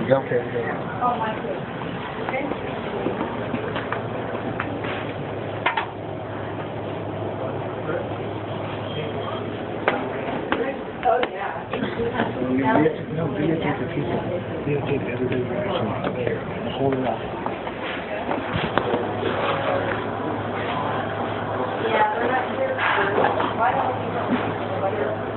Okay. Oh, my goodness. Okay. Oh, yeah. Videotape the people. Videotape everybody's reaction. Hold it up. Yeah, we're not here. Why don't we go?